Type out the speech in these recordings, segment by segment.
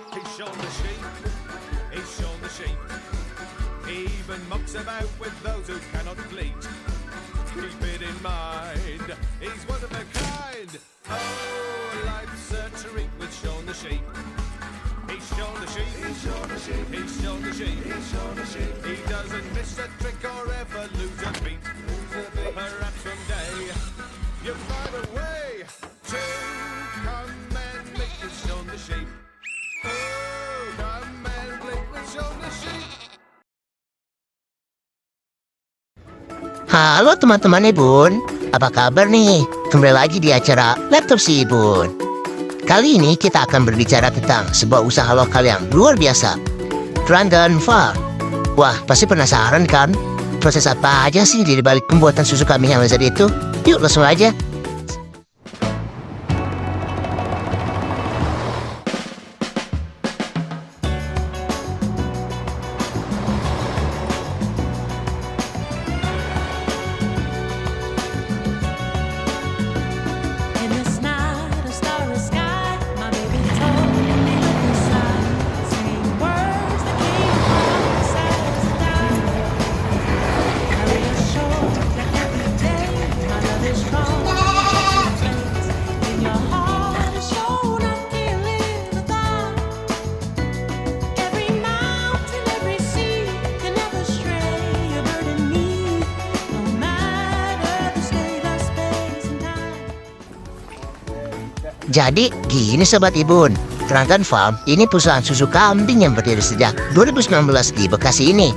He's shown the sheep, he's shown the sheep. He even mucks about with those who cannot bleat. Keep it in mind, he's one of a kind. Oh, life's a treat with Shaun the sheep. He's shown the sheep, he's shown the sheep, he's shown the sheep, he's shown the sheep. He doesn't miss a trick or ever lose a beat. Perhaps someday you'll find a way to come and meet with Shaun the sheep. Oh, come and meet with Shaun the sheep. Halo teman-teman Ibun, apa kabar nih? Kembali lagi di acara Laptop si Ibun. Kali ini kita akan berbicara tentang sebuah usaha lokal yang luar biasa, Kranggan Farm. Wah, pasti penasaran kan? Proses apa aja sih di balik pembuatan susu kambing yang lezat itu? Yuk langsung aja. Jadi gini Sobat Ibun, Kranggan Farm ini perusahaan susu kambing yang berdiri sejak 2019 di Bekasi ini.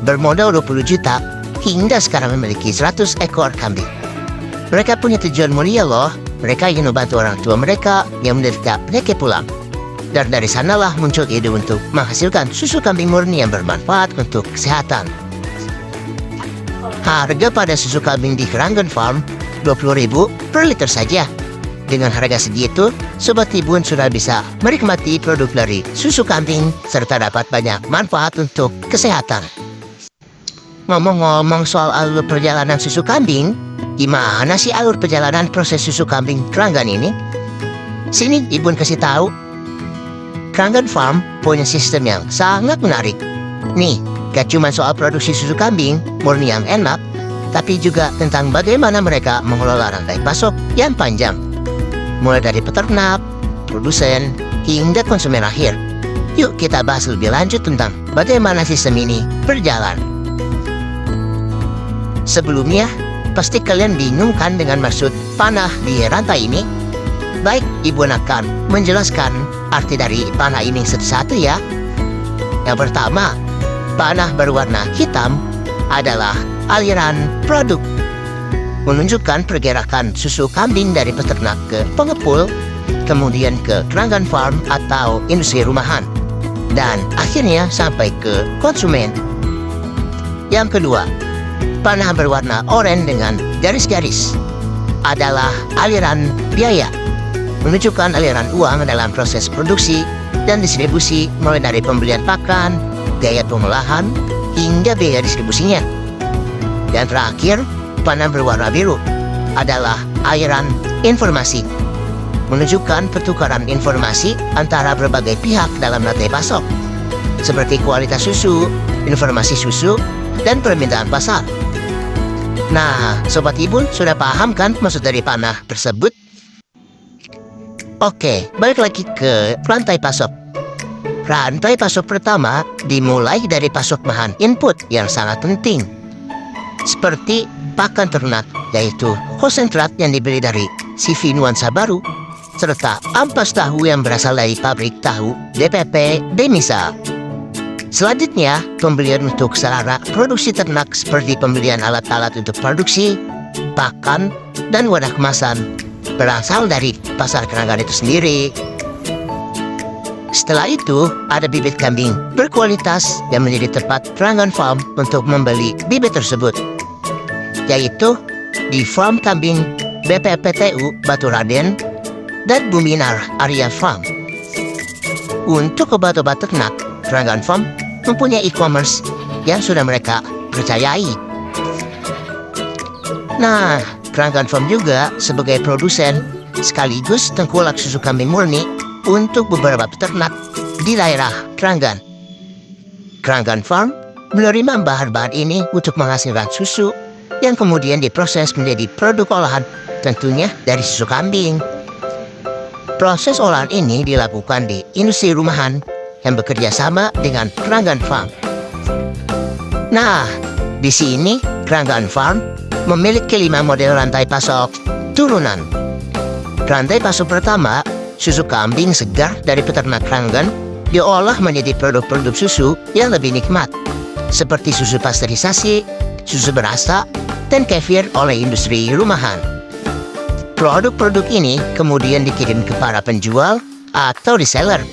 Bermodal 20 juta, hingga sekarang memiliki 100 ekor kambing. Mereka punya tujuan mulia loh, mereka ingin membantu orang tua mereka yang menderita penyakit tulang. Dan dari sanalah muncul ide untuk menghasilkan susu kambing murni yang bermanfaat untuk kesehatan. Harga pada susu kambing di Kranggan Farm 20.000 per liter saja. Dengan harga segitu, Sobat Ibun sudah bisa menikmati produk dari susu kambing serta dapat banyak manfaat untuk kesehatan. Ngomong-ngomong soal alur perjalanan susu kambing, gimana sih alur perjalanan proses susu kambing Kranggan ini? Sini Ibun kasih tahu. Kranggan Farm punya sistem yang sangat menarik. Nih, gak cuma soal produksi susu kambing murni yang enak, tapi juga tentang bagaimana mereka mengelola rantai pasok yang panjang. Mulai dari peternak, produsen, hingga konsumen akhir. Yuk kita bahas lebih lanjut tentang bagaimana sistem ini berjalan. Sebelumnya, pasti kalian bingung kan dengan maksud panah di rantai ini? Baik, Ibun akan menjelaskan arti dari panah ini satu-satu ya. Yang pertama, panah berwarna hitam adalah aliran produk, menunjukkan pergerakan susu kambing dari peternak ke pengepul, kemudian ke Kranggan Farm atau industri rumahan, dan akhirnya sampai ke konsumen. Yang kedua, panah berwarna oranye dengan garis-garis adalah aliran biaya, menunjukkan aliran uang dalam proses produksi dan distribusi mulai dari pembelian pakan, biaya pengolahan, hingga biaya distribusinya. Dan terakhir, panah berwarna biru adalah aliran informasi, menunjukkan pertukaran informasi antara berbagai pihak dalam rantai pasok, seperti kualitas susu, informasi susu, dan permintaan pasar. Nah, Sobat Ibun sudah paham kan maksud dari panah tersebut? Oke, balik lagi ke rantai pasok. Rantai pasok pertama dimulai dari pasok bahan input yang sangat penting, seperti pakan ternak, yaitu konsentrat yang dibeli dari CV Nuansa Baru, serta ampas tahu yang berasal dari pabrik tahu DPP Demisa. Selanjutnya, pembelian untuk sarana produksi ternak seperti pembelian alat-alat untuk produksi, pakan, dan wadah kemasan berasal dari pasar Kranggan itu sendiri. Setelah itu, ada bibit kambing berkualitas yang menjadi tempat Kranggan Farm untuk membeli bibit tersebut, yaitu di Farm Kambing BPPTU Batu Raden dan Buminar Area Farm. Untuk obat-obat ternak, Kranggan Farm mempunyai e-commerce yang sudah mereka percayai. Nah, Kranggan Farm juga sebagai produsen sekaligus tengkulak susu kambing murni untuk beberapa peternak di daerah Kranggan. Kranggan Farm menerima bahan-bahan ini untuk menghasilkan susu yang kemudian diproses menjadi produk olahan, tentunya dari susu kambing. Proses olahan ini dilakukan di industri rumahan yang bekerja sama dengan Kranggan Farm. Nah, di sini Kranggan Farm memiliki 5 model rantai pasok turunan. Rantai pasok pertama, susu kambing segar dari peternak Kranggan diolah menjadi produk-produk susu yang lebih nikmat, seperti susu pasteurisasi, susu berasa, dan kefir oleh industri rumahan. Produk-produk ini kemudian dikirim ke para penjual atau reseller.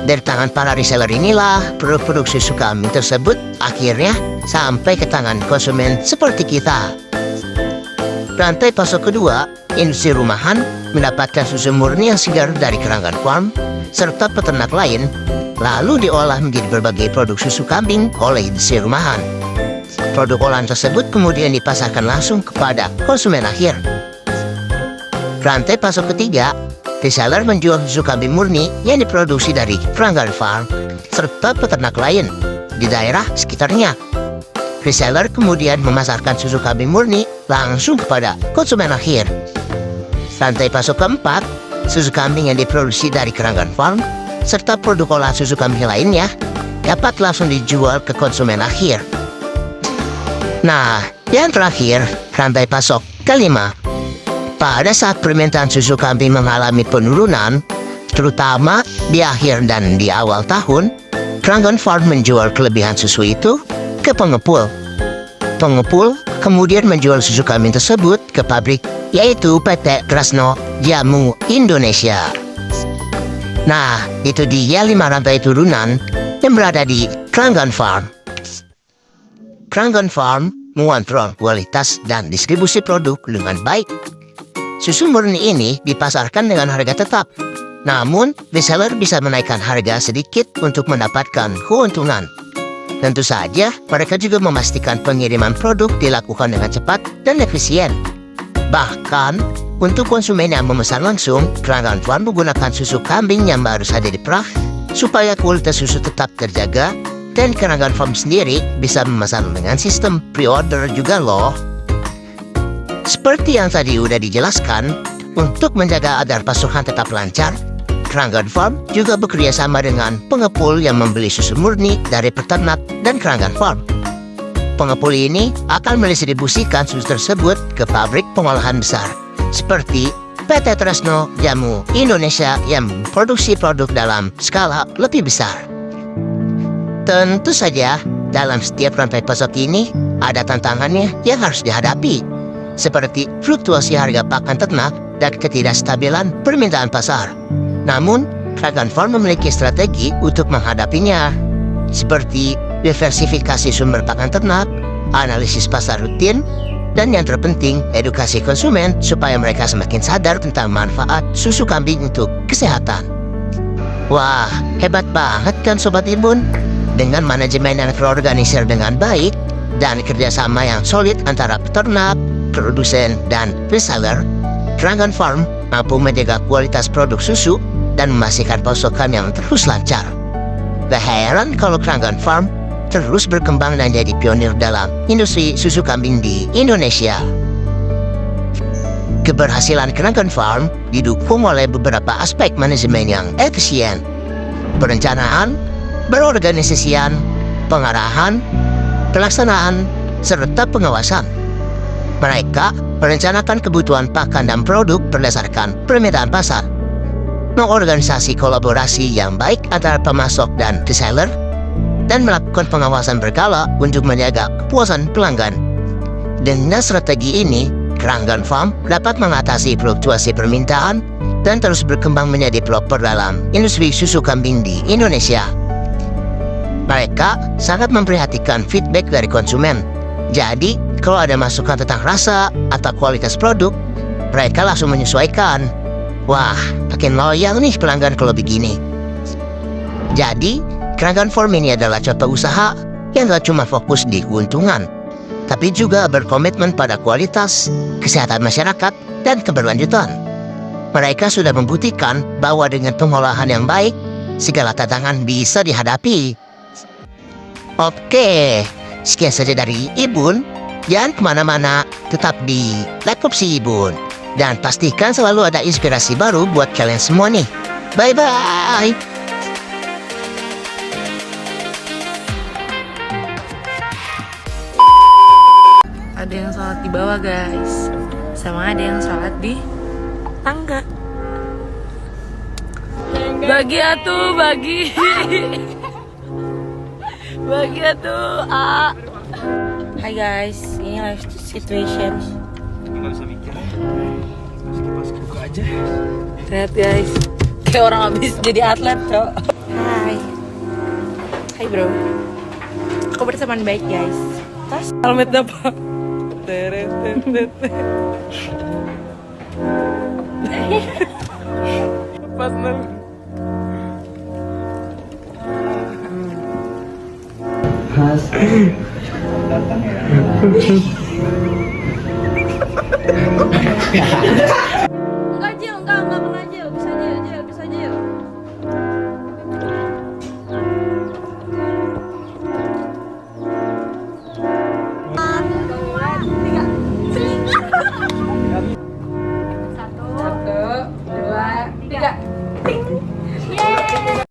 Dari tangan para reseller inilah produk-produk susu kambing tersebut akhirnya sampai ke tangan konsumen seperti kita. Rantai pasok kedua, industri rumahan mendapatkan susu murni yang segar dari Kranggan Farm serta peternak lain, lalu diolah menjadi berbagai produk susu kambing oleh industri rumahan. Produk olahan tersebut kemudian dipasarkan langsung kepada konsumen akhir. Rantai pasok ketiga, reseller menjual susu kambing murni yang diproduksi dari Kranggan Farm serta peternak lain di daerah sekitarnya. Reseller kemudian memasarkan susu kambing murni langsung kepada konsumen akhir. Rantai pasok keempat, susu kambing yang diproduksi dari Kranggan Farm serta produk olahan susu kambing lainnya dapat langsung dijual ke konsumen akhir. Nah, yang terakhir, rantai pasok kelima. Pada saat permintaan susu kambing mengalami penurunan, terutama di akhir dan di awal tahun, Kranggan Farm menjual kelebihan susu itu ke pengepul. Pengepul kemudian menjual susu kambing tersebut ke pabrik, yaitu PT Krasno Jamu Indonesia. Nah, itu dia 5 rantai turunan yang berada di Kranggan Farm. Kranggan Farm mengontrol kualitas dan distribusi produk dengan baik. Susu murni ini dipasarkan dengan harga tetap, namun reseller bisa menaikkan harga sedikit untuk mendapatkan keuntungan. Tentu saja, mereka juga memastikan pengiriman produk dilakukan dengan cepat dan efisien. Bahkan, untuk konsumen yang memesan langsung, Kranggan Farm menggunakan susu kambing yang baru saja diperah supaya kualitas susu tetap terjaga, dan Kranggan Farm sendiri bisa memesan dengan sistem pre-order juga loh. Seperti yang tadi udah dijelaskan, untuk menjaga agar pasokan tetap lancar, Kranggan Farm juga bekerja sama dengan pengepul yang membeli susu murni dari peternak dan Kranggan Farm. Pengepul ini akan mendistribusikan susu tersebut ke pabrik pengolahan besar, seperti PT Krasno Jamu Indonesia yang memproduksi produk dalam skala lebih besar. Tentu saja, dalam setiap rantai pasok ini ada tantangannya yang harus dihadapi, seperti fluktuasi harga pakan ternak dan ketidakstabilan permintaan pasar. Namun, Kranggan Farm memiliki strategi untuk menghadapinya, seperti diversifikasi sumber pakan ternak, analisis pasar rutin, dan yang terpenting, edukasi konsumen supaya mereka semakin sadar tentang manfaat susu kambing untuk kesehatan. Wah, hebat banget kan Sobat Imbun? Dengan manajemen yang terorganisir dengan baik dan kerjasama yang solid antara peternak, produsen, dan reseller, Kranggan Farm mampu menjaga kualitas produk susu dan memastikan pasokan yang terus lancar. Gak heran kalau Kranggan Farm terus berkembang dan jadi pionir dalam industri susu kambing di Indonesia. Keberhasilan Kranggan Farm didukung oleh beberapa aspek manajemen yang efisien, perencanaan, berorganisasian, pengarahan, pelaksanaan, serta pengawasan. Mereka merencanakan kebutuhan pakan dan produk berdasarkan permintaan pasar, mengorganisasi kolaborasi yang baik antara pemasok dan reseller, dan melakukan pengawasan berkala untuk menjaga kepuasan pelanggan. Dengan strategi ini, Kranggan Farm dapat mengatasi fluktuasi permintaan dan terus berkembang menjadi pelopor dalam industri susu kambing di Indonesia. Mereka sangat memperhatikan feedback dari konsumen. Jadi, kalau ada masukan tentang rasa atau kualitas produk, mereka langsung menyesuaikan. Wah, makin loyal nih pelanggan kalau begini. Jadi, Kranggan Farm ini adalah contoh usaha yang gak cuma fokus di keuntungan, tapi juga berkomitmen pada kualitas, kesehatan masyarakat, dan keberlanjutan. Mereka sudah membuktikan bahwa dengan pengolahan yang baik, segala tantangan bisa dihadapi. Oke, sekian saja dari Ibun. Jangan kemana-mana, tetap di laptop si Ibun. Dan pastikan selalu ada inspirasi baru buat kalian semua nih. Bye-bye! Ada yang sholat di bawah guys, sama ada yang sholat di tangga. Bagi atuh, bagi. Bagi atuh, Hai guys, ini live situation. Nggak usah mikir ya. Masuk aja. Lihat guys, kayak orang habis jadi atlet, Cok. Hai bro. Aku berteman baik guys. Tas helmet apa? Pas nang. Datang ya.